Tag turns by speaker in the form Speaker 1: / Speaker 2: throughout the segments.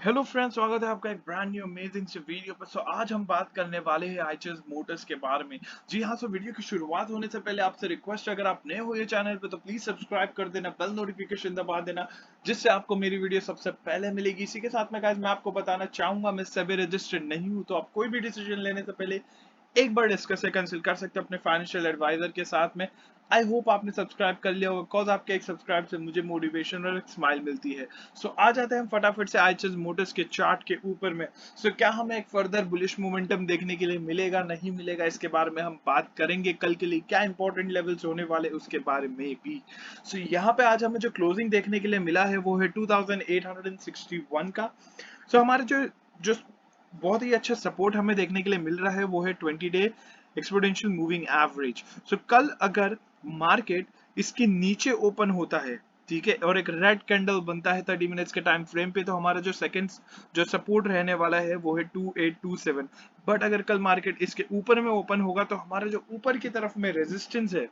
Speaker 1: Hello friends, स्वागत है आपका एक ब्रांड न्यू अमेजिंग से वीडियो पर। आज हम बात करने वाले हैं आइचर्स मोटर्स के बारे में। जी हाँ, वीडियो की शुरुआत होने से पहले आपसे रिक्वेस्ट है, अगर आप नए हो ये चैनल पे तो प्लीज सब्सक्राइब कर देना, बेल नोटिफिकेशन दबा देना, जिससे आपको मेरी वीडियो सबसे पहले मिलेगी। इसी के साथ में गाइस मैं आपको बताना चाहूंगा, मैं सेबी रजिस्टर्ड नहीं हूँ, तो आप कोई भी डिसीजन लेने से पहले एक बार डिस्कस कंसल्ट कर सकते हो अपने फाइनेंशियल एडवाइजर के साथ में। आई होप आपने सब्सक्राइब कर लिया होगा, बिकॉज आपके एक सब्सक्राइब से मुझे मोटिवेशन और एक स्माइल मिलती है। आ जाते हैं हम फटाफट से आइचर्स मोटर्स के चार्ट के ऊपर में। क्या हमें एक फर्दर बुलिश मोमेंटम देखने के लिए मिलेगा, नहीं मिलेगा, इसके बारे में हम बात करेंगे। कल के लिए क्या इंपॉर्टेंट लेवल्स होने वाले उसके बारे में भी। यहाँ पे आज हमें जो क्लोजिंग देखने के लिए मिला है वो है 2861 का। हमारे जो जो बहुत ही अच्छा सपोर्ट हमें देखने के लिए मिल रहा है वो है 20 डे एक्सपोनेंशियल मूविंग एवरेज। कल अगर मार्केट इसके नीचे ओपन होता है, ठीक है, और एक रेड कैंडल बनता है 30 मिनट्स के टाइम फ्रेम पे, तो हमारा जो सेकंड जो सपोर्ट रहने वाला है वो है 2827। बट अगर कल मार्केट इसके ऊपर में ओपन होगा तो हमारा जो ऊपर की तरफ में रेजिस्टेंस है,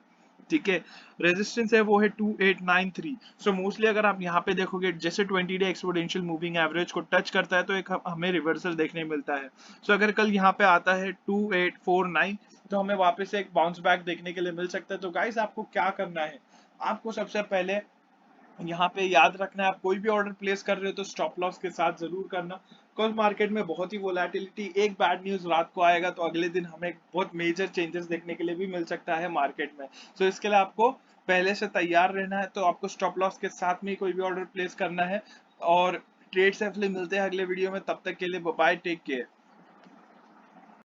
Speaker 1: ठीक है, रेजिस्टेंस है वो है 2893। मोस्टली अगर आप यहाँ पे देखोगे, जैसे 20 डे एक्सपोनेंशियल मूविंग एवरेज को टच करता है तो एक हमें रिवर्सल देखने मिलता है। अगर कल यहाँ पे आता है 2849, तो हमें वापस से एक बाउंस बैक देखने के लिए मिल सकता है। तो गाइस आपको क्या करना है, आपको सबसे पहले यहाँ पे याद रखना है, आप कोई भी ऑर्डर प्लेस कर रहे हो तो स्टॉप लॉस के साथ जरूर करना। बिकॉज मार्केट में बहुत ही वोलेटिलिटी, एक बैड न्यूज रात को आएगा तो अगले दिन हमें बहुत मेजर चेंजेस देखने के लिए भी मिल सकता है मार्केट में। इसके लिए आपको पहले से तैयार रहना है, तो आपको स्टॉप लॉस के साथ में कोई भी ऑर्डर प्लेस करना है। और ट्रेड सेफली मिलते हैं अगले वीडियो में, तब तक के लिए बाय, टेक केयर।